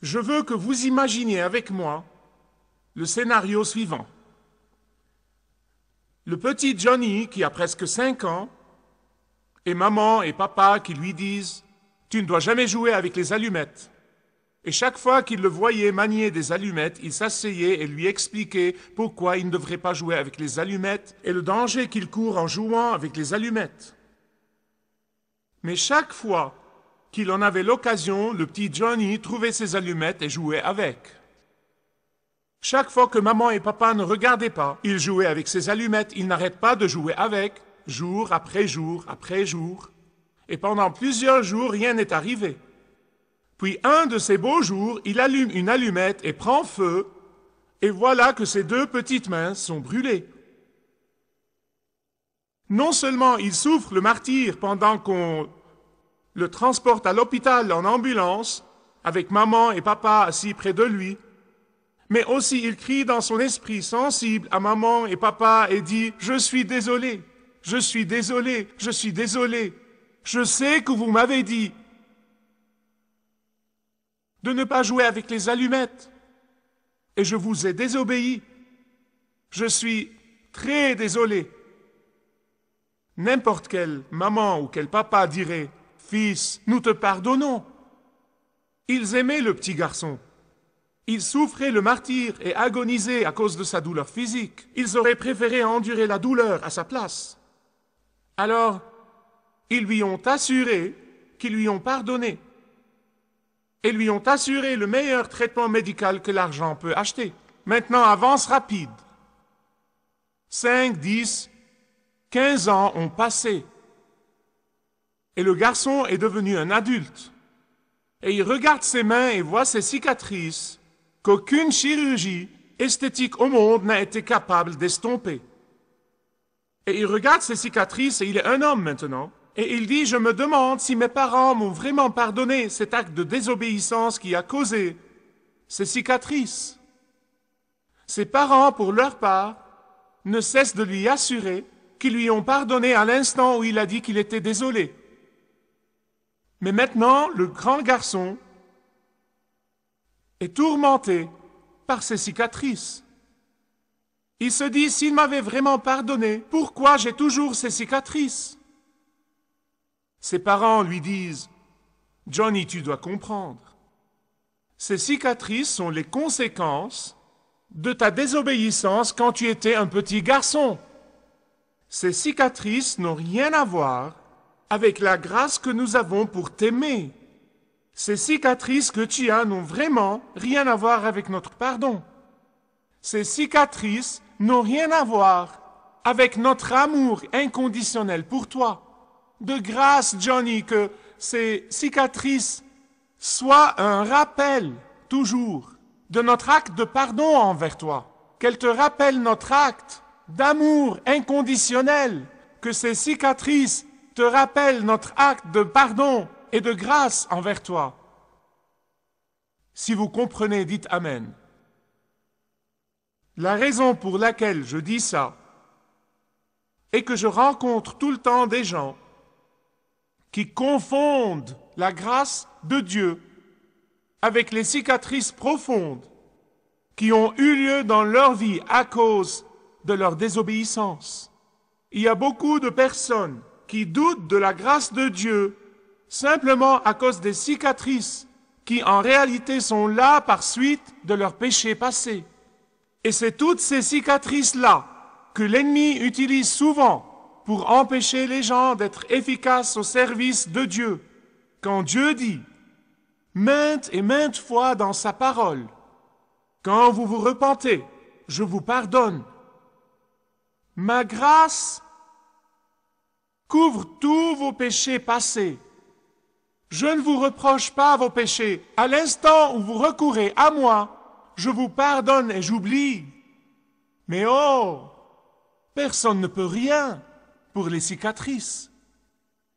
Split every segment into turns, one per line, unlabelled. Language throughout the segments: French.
Je veux que vous imaginiez avec moi le scénario suivant. Le petit Johnny, qui a presque 5 ans, et maman et papa qui lui disent « Tu ne dois jamais jouer avec les allumettes ». Et chaque fois qu'il le voyait manier des allumettes, il s'asseyait et lui expliquait pourquoi il ne devrait pas jouer avec les allumettes et le danger qu'il court en jouant avec les allumettes. Mais chaque fois qu'il en avait l'occasion, le petit Johnny trouvait ses allumettes et jouait avec. Chaque fois que maman et papa ne regardaient pas, il jouait avec ses allumettes, il n'arrête pas de jouer avec, jour après jour après jour. Et pendant plusieurs jours, rien n'est arrivé. Puis un de ces beaux jours, il allume une allumette et prend feu, et voilà que ses 2 petites mains sont brûlées. Non seulement il souffre le martyre pendant qu'on le transporte à l'hôpital en ambulance, avec maman et papa assis près de lui, mais aussi il crie dans son esprit sensible à maman et papa et dit « Je suis désolé, je suis désolé, je suis désolé, je sais que vous m'avez dit de ne pas jouer avec les allumettes, et je vous ai désobéi. Je suis très désolé. » N'importe quelle maman ou quel papa dirait « Fils, nous te pardonnons. » Ils aimaient le petit garçon. Il souffrait le martyre et agonisait à cause de sa douleur physique. Ils auraient préféré endurer la douleur à sa place. Alors, ils lui ont assuré qu'ils lui ont pardonné et lui ont assuré le meilleur traitement médical que l'argent peut acheter. Maintenant, avance rapide. 5, 10, 15 ans ont passé et le garçon est devenu un adulte. Et il regarde ses mains et voit ses cicatrices qu'aucune chirurgie esthétique au monde n'a été capable d'estomper. Et il regarde ses cicatrices et il est un homme maintenant. Et il dit « Je me demande si mes parents m'ont vraiment pardonné cet acte de désobéissance qui a causé ces cicatrices. » Ses parents, pour leur part, ne cessent de lui assurer qu'ils lui ont pardonné à l'instant où il a dit qu'il était désolé. Mais maintenant, le grand garçon est tourmenté par ses cicatrices. Il se dit, s'il m'avait vraiment pardonné, pourquoi j'ai toujours ces cicatrices? Ses parents lui disent, « Johnny, tu dois comprendre. Ces cicatrices sont les conséquences de ta désobéissance quand tu étais un petit garçon. Ces cicatrices n'ont rien à voir avec la grâce que nous avons pour t'aimer. Ces cicatrices que tu as n'ont vraiment rien à voir avec notre pardon. Ces cicatrices n'ont rien à voir avec notre amour inconditionnel pour toi. De grâce, Johnny, que ces cicatrices soient un rappel, toujours, de notre acte de pardon envers toi. Qu'elles te rappellent notre acte d'amour inconditionnel. Que ces cicatrices te rappellent notre acte de pardon et de grâce envers toi. » Si vous comprenez, dites Amen. La raison pour laquelle je dis ça est que je rencontre tout le temps des gens qui confondent la grâce de Dieu avec les cicatrices profondes qui ont eu lieu dans leur vie à cause de leur désobéissance. Il y a beaucoup de personnes qui doutent de la grâce de Dieu simplement à cause des cicatrices qui en réalité sont là par suite de leurs péchés passés. Et c'est toutes ces cicatrices-là que l'ennemi utilise souvent pour empêcher les gens d'être efficaces au service de Dieu. Quand Dieu dit, maintes et maintes fois dans sa parole, « Quand vous vous repentez, je vous pardonne. Ma grâce couvre tous vos péchés passés. Je ne vous reproche pas vos péchés. À l'instant où vous recourez à moi, je vous pardonne et j'oublie. Mais oh, personne ne peut rien pour les cicatrices. »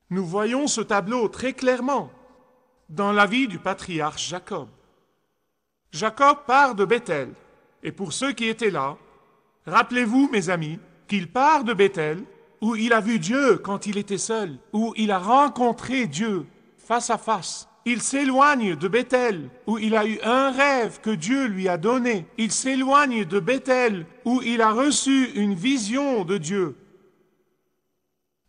Nous voyons ce tableau très clairement dans la vie du patriarche Jacob. Jacob part de Bethel, et pour ceux qui étaient là, rappelez-vous, mes amis, qu'il part de Bethel, où il a vu Dieu quand il était seul, où il a rencontré Dieu face à face, Il s'éloigne de Bethel, où il a eu un rêve que Dieu lui a donné. Il s'éloigne de Bethel, où il a reçu une vision de Dieu.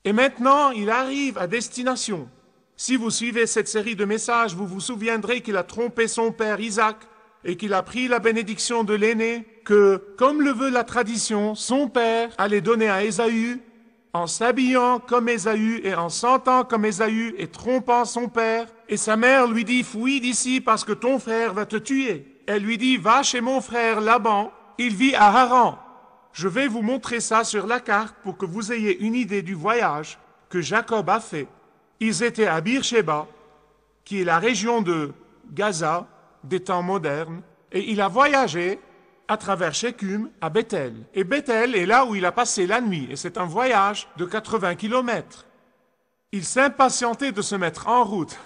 Et maintenant, il arrive à destination. Si vous suivez cette série de messages, vous vous souviendrez qu'il a trompé son père Isaac et qu'il a pris la bénédiction de l'aîné, que, comme le veut la tradition, son père allait donner à Ésaü, en s'habillant comme Ésaü et en sentant comme Ésaü et trompant son père. Et sa mère lui dit, fuis d'ici parce que ton frère va te tuer. Elle lui dit, va chez mon frère Laban, il vit à Haran. Je vais vous montrer ça sur la carte pour que vous ayez une idée du voyage que Jacob a fait. Ils étaient à Beersheba, qui est la région de Gaza des temps modernes, et il a voyagé à travers Shechem à Bethel. Et Bethel est là où il a passé la nuit, et c'est un voyage de 80 kilomètres. Il s'impatientait de se mettre en route.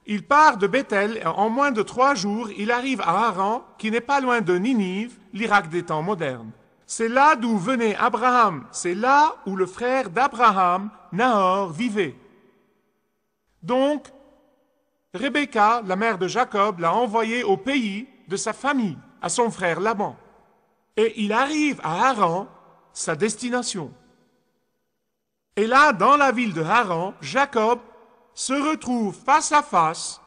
Il part de Bethel et en moins de 3 jours, il arrive à Haran, qui n'est pas loin de Ninive, l'Irak des temps modernes. C'est là d'où venait Abraham, c'est là où le frère d'Abraham, Nahor, vivait. Donc, Rebecca, la mère de Jacob, l'a envoyé au pays de sa famille, à son frère Laban. Et il arrive à Haran, sa destination. Et là, dans la ville de Haran, Jacob se retrouve face à face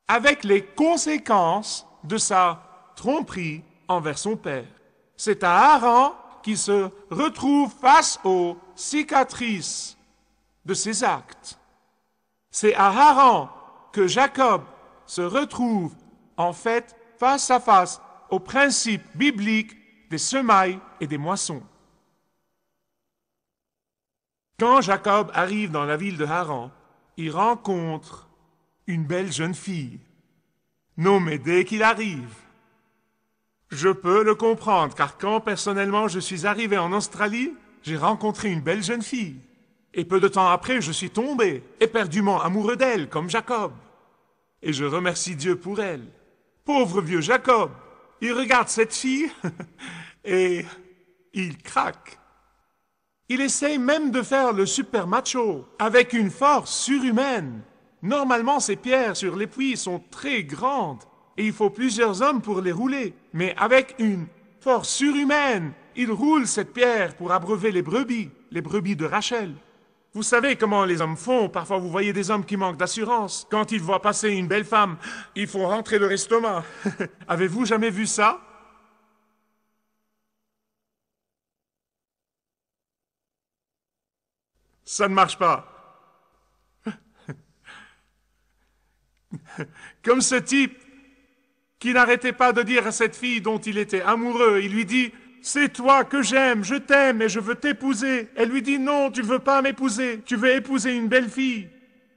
avec les conséquences de sa tromperie envers son père. C'est à Haran qu'il se retrouve face aux cicatrices de ses actes. C'est à Haran que Jacob se retrouve en fait face à face au principe biblique des semailles et des moissons. Quand Jacob arrive dans la ville de Haran, il rencontre une belle jeune fille. Non, mais dès qu'il arrive, je peux le comprendre, car quand personnellement je suis arrivé en Australie, j'ai rencontré une belle jeune fille. Et peu de temps après, je suis tombé, éperdument amoureux d'elle, comme Jacob. Et je remercie Dieu pour elle. Pauvre vieux Jacob, il regarde cette fille et il craque. Il essaye même de faire le super macho, avec une force surhumaine. Normalement, ces pierres sur les puits sont très grandes, et il faut plusieurs hommes pour les rouler. Mais avec une force surhumaine, il roule cette pierre pour abreuver les brebis de Rachel. Vous savez comment les hommes font. Parfois, vous voyez des hommes qui manquent d'assurance. Quand ils voient passer une belle femme, ils font rentrer leur estomac. Avez-vous jamais vu ça? Ça ne marche pas. Comme ce type qui n'arrêtait pas de dire à cette fille dont il était amoureux, il lui dit « C'est toi que j'aime, je t'aime et je veux t'épouser. » Elle lui dit « Non, tu ne veux pas m'épouser, tu veux épouser une belle fille. »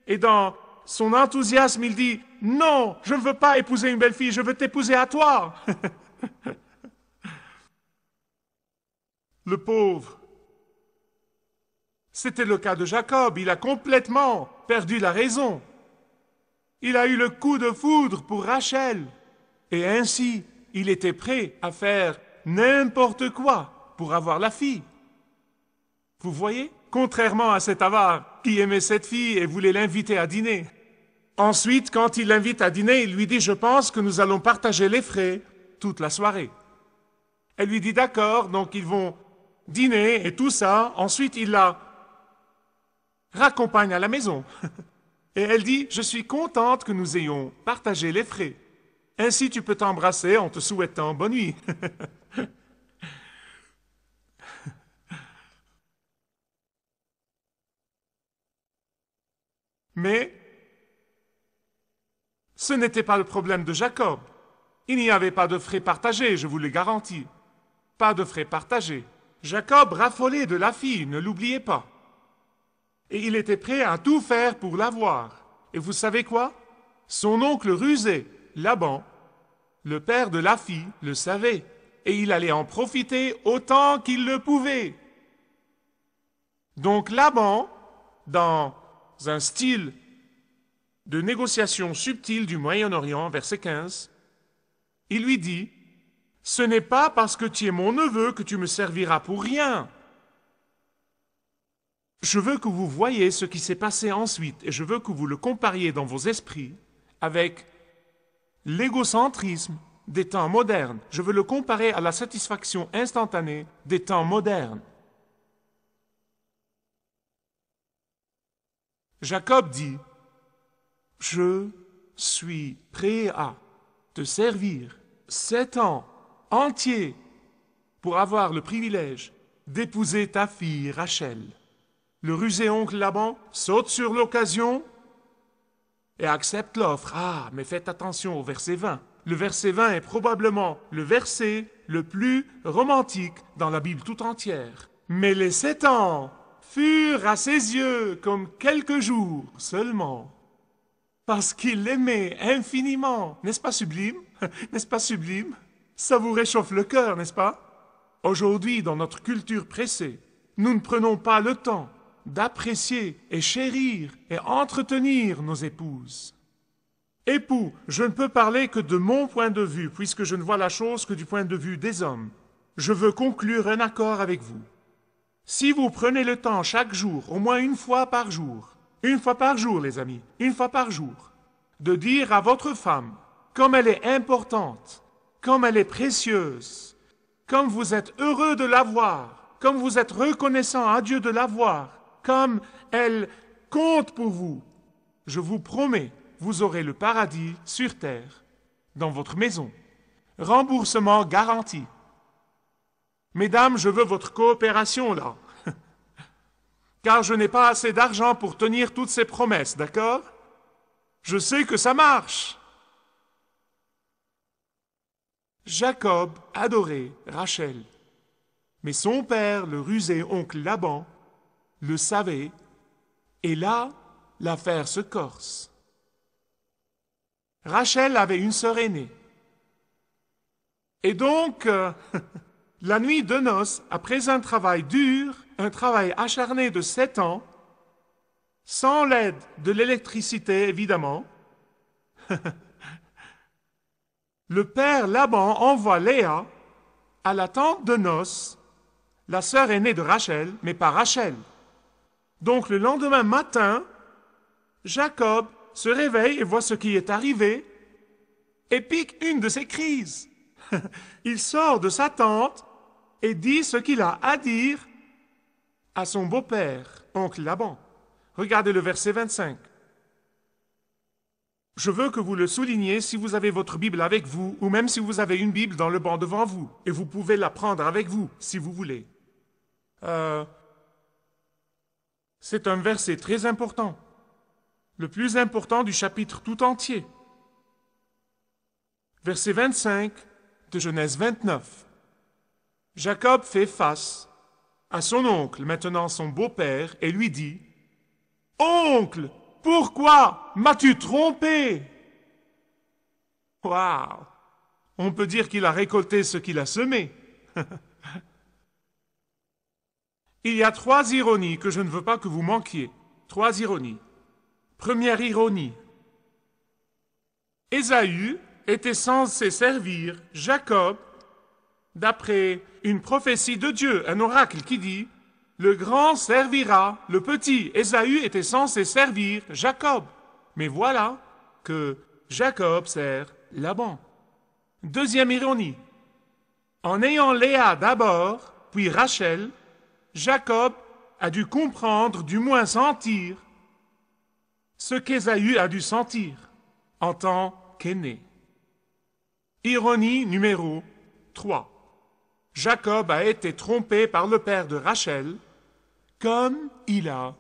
Et dans son enthousiasme, il dit « Non, je ne veux pas épouser une belle fille, je veux t'épouser à toi. » Le pauvre. C'était le cas de Jacob, il a complètement perdu la raison. Il a eu le coup de foudre pour Rachel. Et ainsi, il était prêt à faire n'importe quoi pour avoir la fille. Vous voyez? Contrairement à cet avare qui aimait cette fille et voulait l'inviter à dîner. Ensuite, quand il l'invite à dîner, il lui dit « Je pense que nous allons partager les frais toute la soirée. » Elle lui dit « D'accord, donc ils vont dîner et tout ça. » Ensuite, il la raccompagne à la maison. Et elle dit « Je suis contente que nous ayons partagé les frais. Ainsi tu peux t'embrasser en te souhaitant bonne nuit. » Mais ce n'était pas le problème de Jacob. Il n'y avait pas de frais partagés, je vous le garantis. Pas de frais partagés. Jacob raffolait de la fille, ne l'oubliez pas. Et il était prêt à tout faire pour l'avoir. Et vous savez quoi? Son oncle rusé, Laban, le père de la fille, le savait. Et il allait en profiter autant qu'il le pouvait. Donc Laban, dans un style de négociation subtile du Moyen-Orient, verset 15, il lui dit « Ce n'est pas parce que tu es mon neveu que tu me serviras pour rien. je veux que vous voyez ce qui s'est passé ensuite et je veux que vous le compariez dans vos esprits avec l'égocentrisme des temps modernes. Je veux le comparer à la satisfaction instantanée des temps modernes. Jacob dit, « Je suis prêt à te servir 7 ans entiers pour avoir le privilège d'épouser ta fille Rachel. » Le rusé oncle Laban saute sur l'occasion et accepte l'offre. Ah, mais faites attention au verset 20. Le verset 20 est probablement le verset le plus romantique dans la Bible tout entière. Mais les 7 ans furent à ses yeux comme quelques jours seulement, parce qu'il l'aimait infiniment. N'est-ce pas sublime? N'est-ce pas sublime? Ça vous réchauffe le cœur, n'est-ce pas? Aujourd'hui, dans notre culture pressée, nous ne prenons pas le temps d'apprécier et chérir et entretenir nos épouses. Époux, je ne peux parler que de mon point de vue, puisque je ne vois la chose que du point de vue des hommes. Je veux conclure un accord avec vous. Si vous prenez le temps chaque jour, au moins une fois par jour, les amis, une fois par jour, de dire à votre femme comme elle est importante, comme elle est précieuse, comme vous êtes heureux de l'avoir, comme vous êtes reconnaissant à Dieu de l'avoir, comme elle compte pour vous, je vous promets, vous aurez le paradis sur terre, dans votre maison. Remboursement garanti. Mesdames, je veux votre coopération là, car je n'ai pas assez d'argent pour tenir toutes ces promesses, d'accord? Je sais que ça marche. Jacob adorait Rachel, mais son père, le rusé oncle Laban, le savait, et là, l'affaire se corse. Rachel avait une sœur aînée. Et donc, la nuit de noces, après un travail dur, un travail acharné de 7 ans, sans l'aide de l'électricité, évidemment, le père Laban envoie Léa à la tente de noces, la sœur aînée de Rachel, mais pas Rachel. Donc le lendemain matin, Jacob se réveille et voit ce qui est arrivé et pique une de ses crises. Il sort de sa tente et dit ce qu'il a à dire à son beau-père, oncle Laban. Regardez le verset 25. Je veux que vous le souligniez si vous avez votre Bible avec vous, ou même si vous avez une Bible dans le banc devant vous, et vous pouvez la prendre avec vous, si vous voulez. C'est un verset très important, le plus important du chapitre tout entier. Verset 25 de Genèse 29. Jacob fait face à son oncle, maintenant son beau-père, et lui dit, « Oncle, pourquoi m'as-tu trompé ?» Waouh! On peut dire qu'il a récolté ce qu'il a semé. Il y a 3 ironies que je ne veux pas que vous manquiez. 3 ironies. Première ironie. Ésaü était censé servir Jacob d'après une prophétie de Dieu, un oracle qui dit « Le grand servira le petit ». Ésaü était censé servir Jacob. Mais voilà que Jacob sert Laban. Deuxième ironie. En ayant Léa d'abord, puis Rachel, Jacob a dû comprendre, du moins sentir, ce qu'Ésaü a dû sentir en tant qu'aîné. Ironie numéro 3. Jacob a été trompé par le père de Rachel, comme il a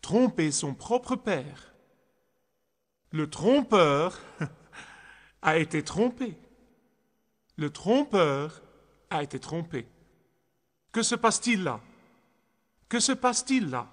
trompé son propre père. Le trompeur a été trompé. Le trompeur a été trompé. Que se passe-t-il là? Que se passe-t-il là?